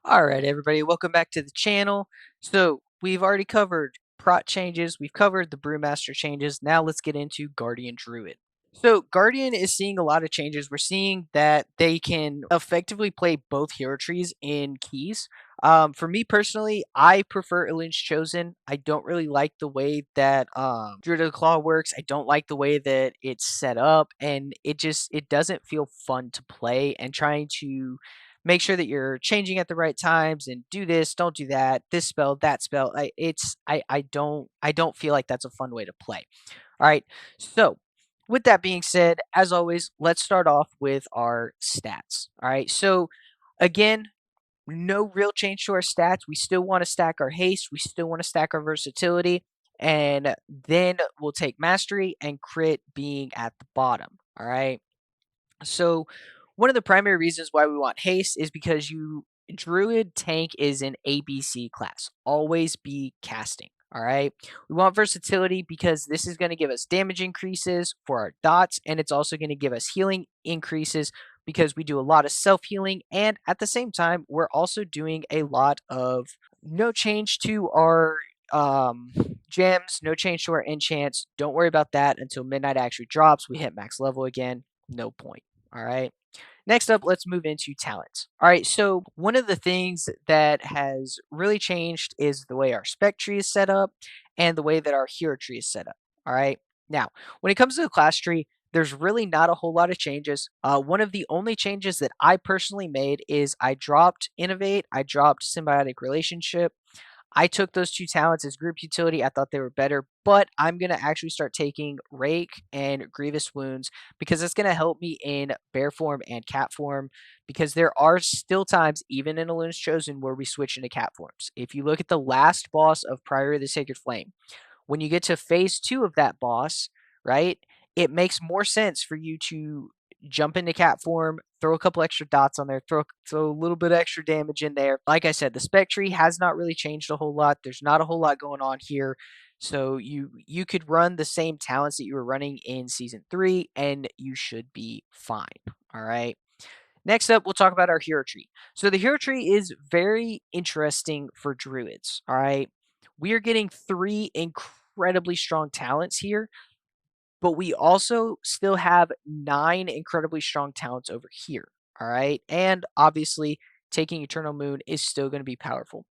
All right, everybody, welcome back to the channel. So we've already covered prot changes, we've covered the Brewmaster changes. Now let's get into Guardian Druid. So Guardian is seeing a lot of changes. We're seeing that they can effectively play both hero trees in keys. For me personally, I prefer Elin's Chosen. I don't really like the way that Druid of the Claw works. I don't like the way that it's set up, and it doesn't feel fun to play. And trying to make sure that you're changing at the right times and do this, don't do that, this spell, that spell. I don't feel like that's a fun way to play. All right. So, with that being said, as always, let's start off with our stats. All right. So, again, no real change to our stats. We still want to stack our haste, we still want to stack our versatility, and then we'll take mastery and crit being at the bottom. All right. So, one of the primary reasons why we want haste is because Druid tank is an ABC class. Always be casting. All right. We want versatility because this is going to give us damage increases for our dots, and it's also going to give us healing increases because we do a lot of self healing. And at the same time, we're also doing a lot of no change to our um gems, no change to our enchants. Don't worry about that until midnight actually drops. We hit max level again. No point. All right. Next up, let's move into talents. All right. So, one of the things that has really changed is the way our spec tree is set up and the way that our hero tree is set up. All right. Now, when it comes to the class tree, there's really not a whole lot of changes. One of the only changes that I personally made is I dropped Innovate, I dropped Symbiotic Relationship. I took those two talents as group utility. I thought they were better, but I'm going to actually start taking Rake and Grievous Wounds because it's going to help me in bear form and cat form, because there are still times, even in Eluna's Chosen, where we switch into cat forms. If you look at the last boss of Priory of the Sacred Flame, when you get to phase 2 of that boss, right, it makes more sense for you to jump into cat form, throw a couple extra dots on there, throw a little bit of extra damage in there. Like I said, the spec tree has not really changed a whole lot. There's not a whole lot going on here. So you could run the same talents that you were running in season 3 and you should be fine. All right. Next up, we'll talk about our hero tree. So the hero tree is very interesting for druids. All right. We are getting 3 incredibly strong talents here, but we also still have 9 incredibly strong talents over here. All right. And obviously, taking Eternal Moon is still going to be powerful.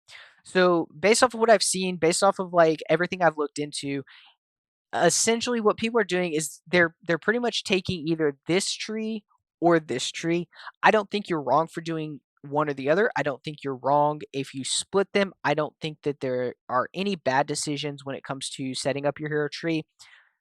So, based off of what I've seen, based off of like everything I've looked into, essentially what people are doing is they're pretty much taking either this tree or this tree. I don't think you're wrong for doing one or the other. I don't think you're wrong if you split them. I don't think that there are any bad decisions when it comes to setting up your hero tree,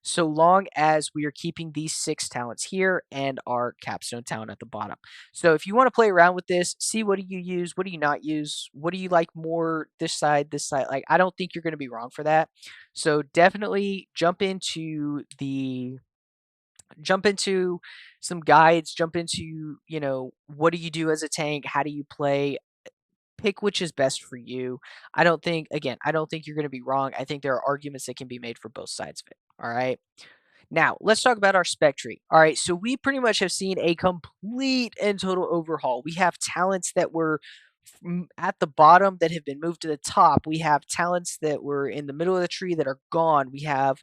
so long as we are keeping these 6 talents here and our capstone talent at the bottom. So if you want to play around with this, see what do you use, what do you not use, what do you like more, this side, this side. Like, I don't think you're going to be wrong for that. So definitely jump into some guides, jump into, what do you do as a tank, how do you play, pick which is best for you. I don't think you're going to be wrong. I think there are arguments that can be made for both sides of it. All right. Now, let's talk about our spec tree. All right, so we pretty much have seen a complete and total overhaul. We have talents that were at the bottom that have been moved to the top. We have talents that were in the middle of the tree that are gone. We have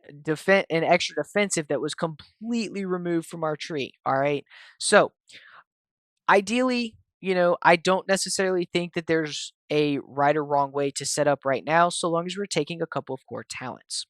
an extra defensive that was completely removed from our tree. All right, so ideally, I don't necessarily think that there's a right or wrong way to set up right now, so long as we're taking a couple of core talents.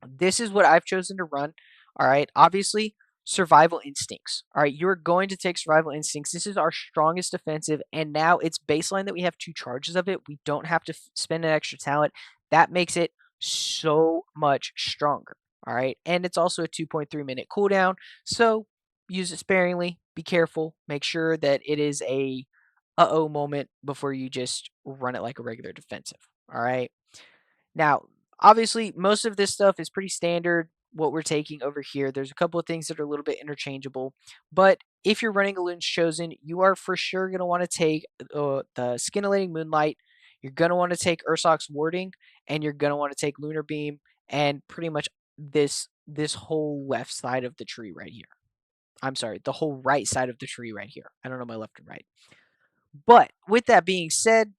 This is what I've chosen to run. All right. Obviously, survival instincts. All right. You're going to take survival instincts. This is our strongest defensive. And now it's baseline that we have 2 charges of it. We don't have to spend an extra talent. That makes it so much stronger. All right. And it's also a 2.3-minute cooldown. So use it sparingly. Be careful. Make sure that it is a uh-oh moment before you just run it like a regular defensive. All right. Now, obviously, most of this stuff is pretty standard, what we're taking over here. There's a couple of things that are a little bit interchangeable, but if you're running Eluna's Chosen, you are for sure going to want to take the Scintillating Moonlight, you're going to want to take Ursoc's Warding, and you're going to want to take Lunar Beam, and pretty much this whole left side of the tree right here. I'm sorry, the whole right side of the tree right here. I don't know my left and right. But with that being said,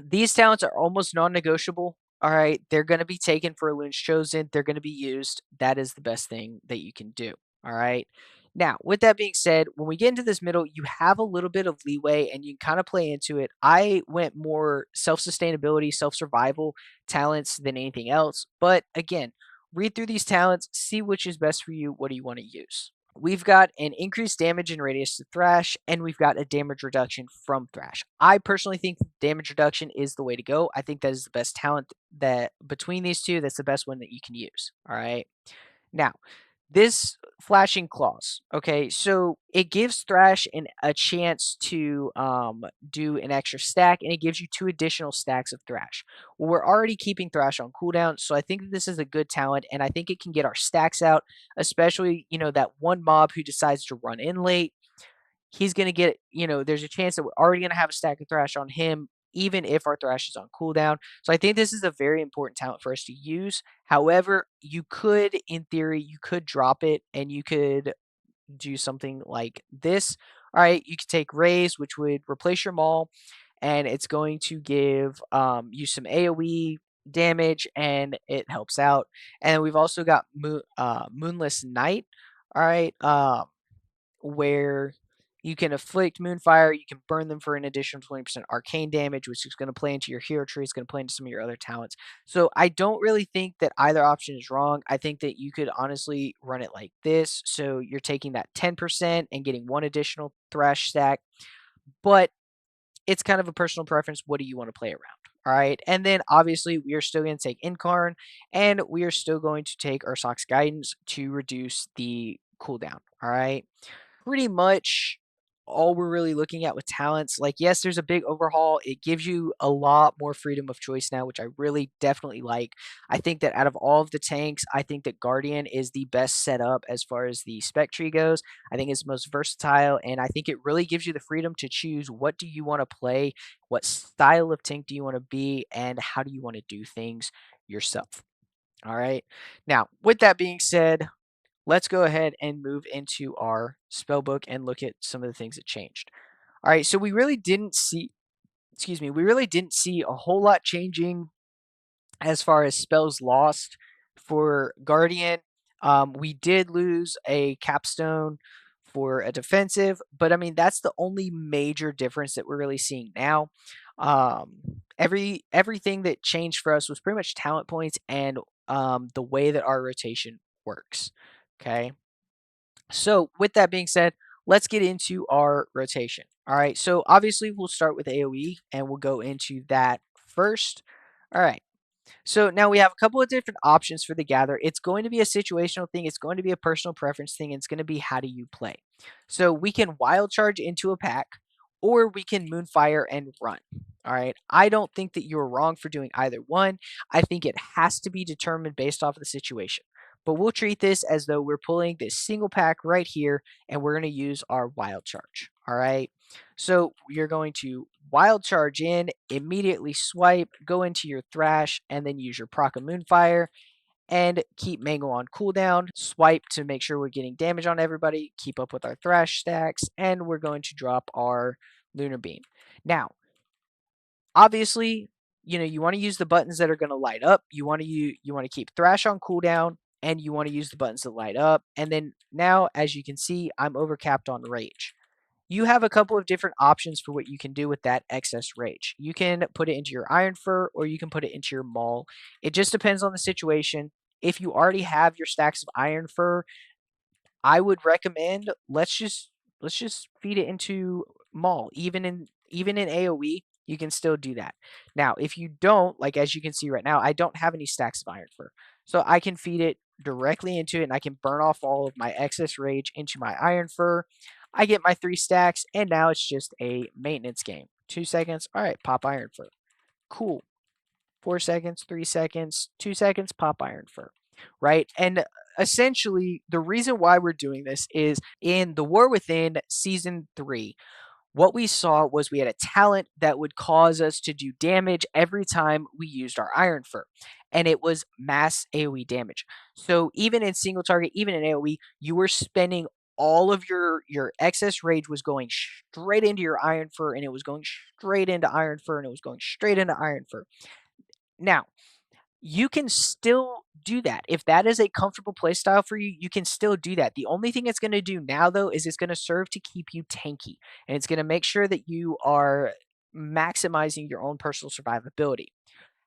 these talents are almost non-negotiable. All right, they're going to be taken for Loon's Chosen. They're going to be used. That is the best thing that you can do. All right. Now, with that being said, when we get into this middle, you have a little bit of leeway and you can kind of play into it. I went more self-sustainability, self-survival talents than anything else. But again, read through these talents, see which is best for you. What do you want to use? We've got an increased damage and radius to Thrash, and we've got a damage reduction from Thrash. I personally think damage reduction is the way to go. I think that is the best talent that between these two, that's the best one that you can use. All right. Now, this flashing claws. Okay, so it gives Thrash a chance to do an extra stack, and it gives you 2 additional stacks of Thrash. Well, we're already keeping Thrash on cooldown, so I think that this is a good talent, and I think it can get our stacks out, especially that one mob who decides to run in late. He's gonna get, there's a chance that we're already gonna have a stack of Thrash on him, even if our Thrash is on cooldown. So I think this is a very important talent for us to use. However, you could, in theory, you could drop it and you could do something like this. All right, you could take Raise, which would replace your Maul, and it's going to give you some AoE damage, and it helps out. And we've also got Moonless Night. All right, where you can afflict Moonfire, you can burn them for an additional 20% arcane damage, which is going to play into your hero tree, it's going to play into some of your other talents. So I don't really think that either option is wrong. I think that you could honestly run it like this. So you're taking that 10% and getting 1 additional Thrash stack, but it's kind of a personal preference. What do you want to play around? All right. And then obviously we are still going to take Incarn and we are still going to take Ursoc's Guidance to reduce the cooldown. All right, pretty much all we're really looking at with talents. Like, yes, there's a big overhaul. It gives you a lot more freedom of choice now, which I really definitely like. I think that out of all of the tanks, I think that Guardian is the best setup as far as the spec tree goes. I think it's most versatile, and I think it really gives you the freedom to choose what do you want to play, what style of tank do you want to be, and how do you want to do things yourself. All right. Now, with that being said, let's go ahead and move into our spell book and look at some of the things that changed. All right, so we really didn't see, excuse me, we really didn't see a whole lot changing as far as spells lost for Guardian. We did lose a capstone for a defensive, but I mean that's the only major difference that we're really seeing now. Everything that changed for us was pretty much talent points and the way that our rotation works. Okay. So, with that being said, let's get into our rotation. All right. So, obviously, we'll start with AoE and we'll go into that first. All right. So now we have a couple of different options for the gather. It's going to be a situational thing. It's going to be a personal preference thing. And it's going to be how do you play. So we can wild charge into a pack or we can moonfire and run. All right. I don't think that you're wrong for doing either one. I think it has to be determined based off of the situation. But we'll treat this as though we're pulling this single pack right here and we're going to use our wild charge. All right. So you're going to wild charge in, immediately swipe, go into your Thrash, and then use your Proc of Moonfire and keep Mango on cooldown. Swipe to make sure we're getting damage on everybody, keep up with our Thrash stacks, and we're going to drop our Lunar Beam. Now, obviously, you want to use the buttons that are going to light up. You want to keep Thrash on cooldown, and you want to use the buttons that light up. And then now, as you can see, I'm overcapped on Rage. You have a couple of different options for what you can do with that excess rage. You can put it into your Iron Fur or you can put it into your Maul. It just depends on the situation. If you already have your stacks of Iron Fur, I would recommend let's just feed it into Maul. Even in AoE, you can still do that. Now, if you don't, like as you can see right now, I don't have any stacks of Iron Fur. So I can feed it directly into it and I can burn off all of my excess rage into my Iron Fur. I get my 3 stacks, and now it's just a maintenance game. 2 seconds, all right, pop Iron Fur. Cool. 4 seconds, 3 seconds, 2 seconds, pop Iron Fur. Right? And essentially, the reason why we're doing this is in the War Within Season 3, what we saw was we had a talent that would cause us to do damage every time we used our Iron Fur. And it was mass AoE damage. So even in single target, even in AoE, you were spending all of your excess rage was going straight into your iron fur, and it was going straight into iron fur, and it was going straight into iron fur. Now, you can still do that. If that is a comfortable play style for you, you can still do that. The only thing it's going to do now, though, is it's going to serve to keep you tanky, and it's going to make sure that you are maximizing your own personal survivability.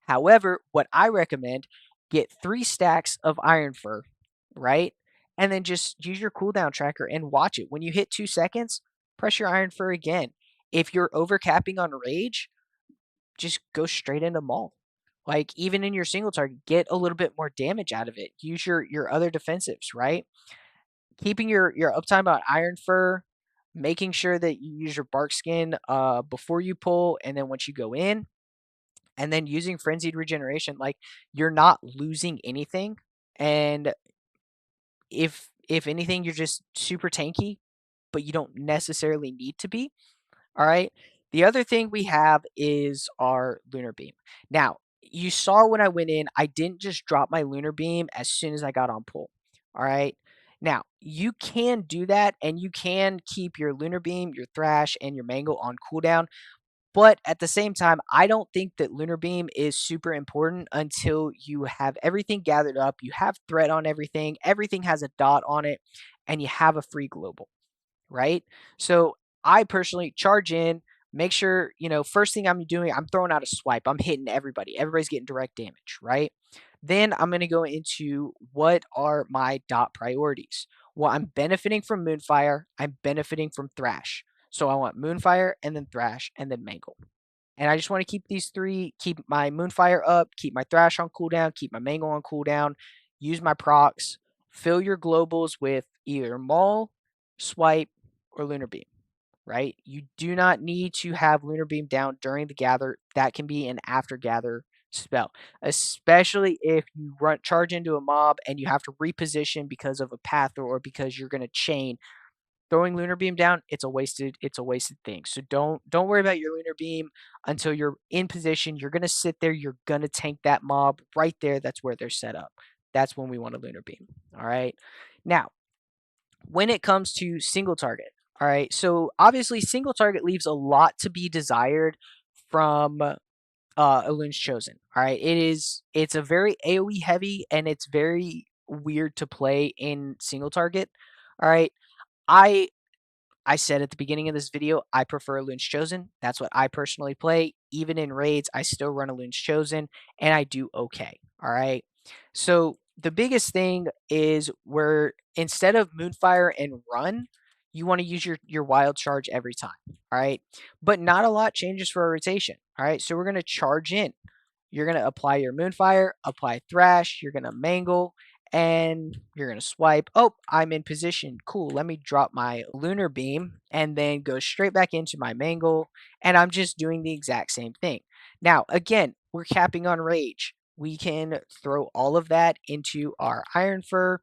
However, what I recommend, get 3 stacks of iron fur, right? And then just use your cooldown tracker and watch it. When you hit 2 seconds, press your iron fur again. If you're overcapping on rage, just go straight into maul. Like, even in your single target, get a little bit more damage out of it. Use your other defensives, right? Keeping your uptime on iron fur, making sure that you use your bark skin before you pull, and then once you go in, and then using frenzied regeneration, like, you're not losing anything. And if anything, you're just super tanky, but you don't necessarily need to be. All right. The other thing we have is our lunar beam. Now, you saw when I went in, I didn't just drop my lunar beam as soon as I got on pull. All right. Now, you can do that, and you can keep your lunar beam, your thrash, and your mango on cooldown. But at the same time, I don't think that lunar beam is super important until you have everything gathered up, you have threat on everything, everything has a dot on it, and you have a free global, right? So I personally charge in, make sure, first thing I'm doing, I'm throwing out a swipe. I'm hitting everybody. Everybody's getting direct damage, right? Then I'm going to go into what are my dot priorities. Well, I'm benefiting from Moonfire. I'm benefiting from Thrash. So I want Moonfire and then Thrash and then Mangle. And I just want to keep these 3, keep my Moonfire up, keep my Thrash on cooldown, keep my Mangle on cooldown, use my procs, fill your globals with either Maul, Swipe, or Lunar Beam, right? You do not need to have Lunar Beam down during the gather. That can be an after gather spell, especially if you charge into a mob and you have to reposition because of a path or because you're going to chain. Throwing lunar beam down, it's a wasted thing. So don't worry about your lunar beam until you're in position. You're gonna sit there, you're gonna tank that mob right there. That's where they're set up. That's when we want a lunar beam. All right. Now, when it comes to single target, all right. So obviously, single target leaves a lot to be desired from Elun's Chosen. All right. It's a very AoE heavy, and it's very weird to play in single target. All right. I I said at the beginning of this video, I prefer Loon's Chosen. That's what I personally play. Even in raids, I still run a Loon's Chosen, and I do okay. All right. So the biggest thing is where instead of Moonfire and run, you want to use your wild charge every time. All right. But not a lot changes for a rotation. All right. So we're going to charge in. You're going to apply your Moonfire, apply Thrash, you're going to Mangle, and you're going to swipe. Oh, I'm in position. Cool. Let me drop my Lunar Beam and then go straight back into my Mangle, and I'm just doing the exact same thing. Now, again, we're capping on Rage. We can throw all of that into our Iron Fur.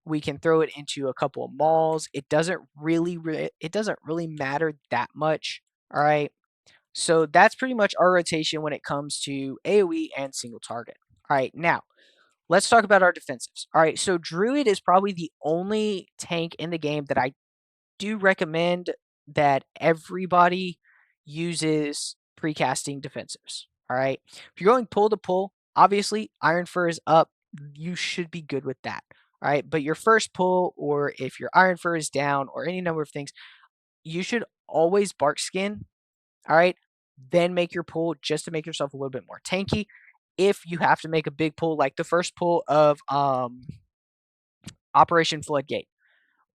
We can throw it into a couple of mauls. It doesn't really matter that much. All right. So that's pretty much our rotation when it comes to AoE and single target. All right, now let's talk about our defensives. All right, so Druid is probably the only tank in the game that I do recommend that everybody uses precasting defensives. All right, if you're going pull to pull, obviously Iron Fur is up. You should be good with that. All right, but your first pull, or if your Iron Fur is down, or any number of things, you should always bark skin. All right. Then make your pull just to make yourself a little bit more tanky. If you have to make a big pull, like the first pull of Operation Floodgate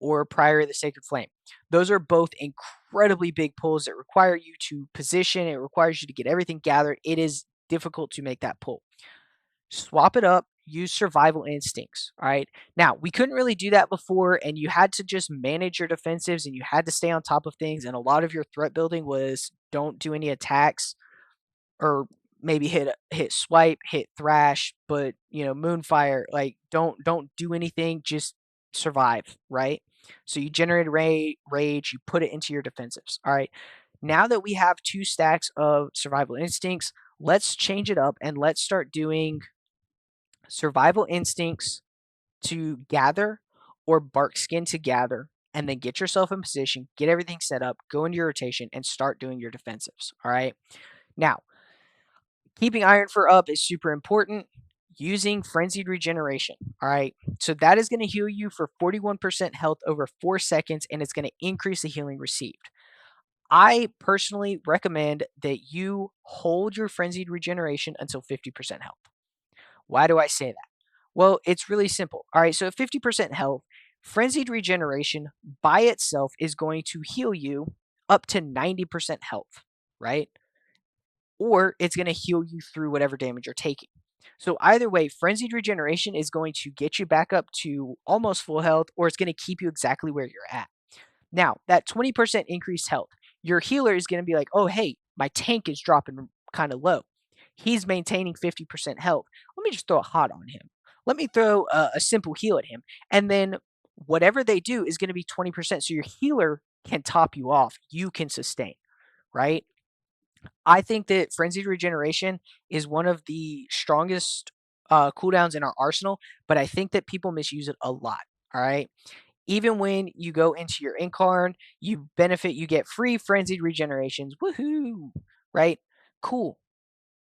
or Prior of the Sacred Flame, those are both incredibly big pulls that require you to position. It requires you to get everything gathered. It is difficult to make that pull. Swap it up. Use survival instincts. All right. Now, we couldn't really do that before, and you had to just manage your defensives and you had to stay on top of things. And a lot of your threat building was don't do any attacks, or maybe hit swipe, hit thrash, but Moonfire, like don't do anything, just survive, right? So you generate rage, you put it into your defensives. All right. Now that we have 2 stacks of survival instincts, let's change it up and let's start doing survival instincts to gather or bark skin to gather and then get yourself in position, get everything set up, go into your rotation, and start doing your defensives. All right. Now, keeping Iron Fur up is super important. Using Frenzied Regeneration. All right. So that is going to heal you for 41% health over 4 seconds, and it's going to increase the healing received. I personally recommend that you hold your Frenzied Regeneration until 50% health. Why do I say that? Well, it's really simple. All right. So at 50% health, Frenzied Regeneration by itself is going to heal you up to 90% health, right? Or it's going to heal you through whatever damage you're taking. So either way, Frenzied Regeneration is going to get you back up to almost full health, or it's going to keep you exactly where you're at. Now, that 20% increased health, your healer is going to be like, oh, hey, my tank is dropping kind of low. He's maintaining 50% health. Let me just throw a hot on him. Let me throw a simple heal at him. And then whatever they do is going to be 20%. So your healer can top you off. You can sustain, right? I think that Frenzied Regeneration is one of the strongest cooldowns in our arsenal, but I think that people misuse it a lot. All right. Even when you go into your incarn, you benefit, you get free Frenzied Regenerations. Woohoo! Right? Cool.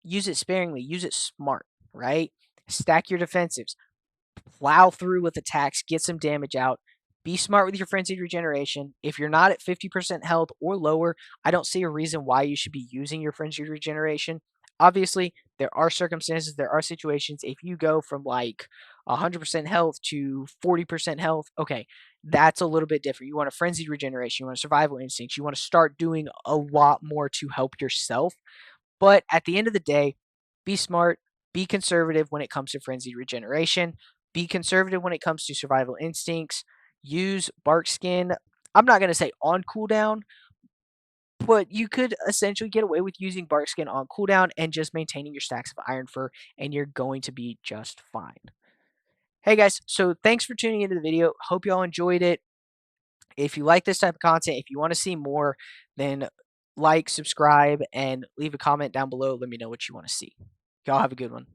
Use it sparingly, use it smart, right? Stack your defensives, plow through with attacks, get some damage out. Be smart with your Frenzied Regeneration. If you're not at 50% health or lower, I don't see a reason why you should be using your Frenzied Regeneration. Obviously, there are circumstances, there are situations. If you go from like 100% health to 40% health, okay, that's a little bit different. You want a Frenzied Regeneration, you want a Survival Instinct, you want to start doing a lot more to help yourself. But at the end of the day, be smart, be conservative when it comes to Frenzied Regeneration, be conservative when it comes to Survival Instincts, use Bark Skin. I'm not going to say on cooldown, but you could essentially get away with using Bark Skin on cooldown and just maintaining your stacks of Iron Fur, and you're going to be just fine. Hey guys, so thanks for tuning into the video. Hope you all enjoyed it. If you like this type of content, if you want to see more, then like, subscribe, and leave a comment down below. Let me know what you want to see. Y'all have a good one.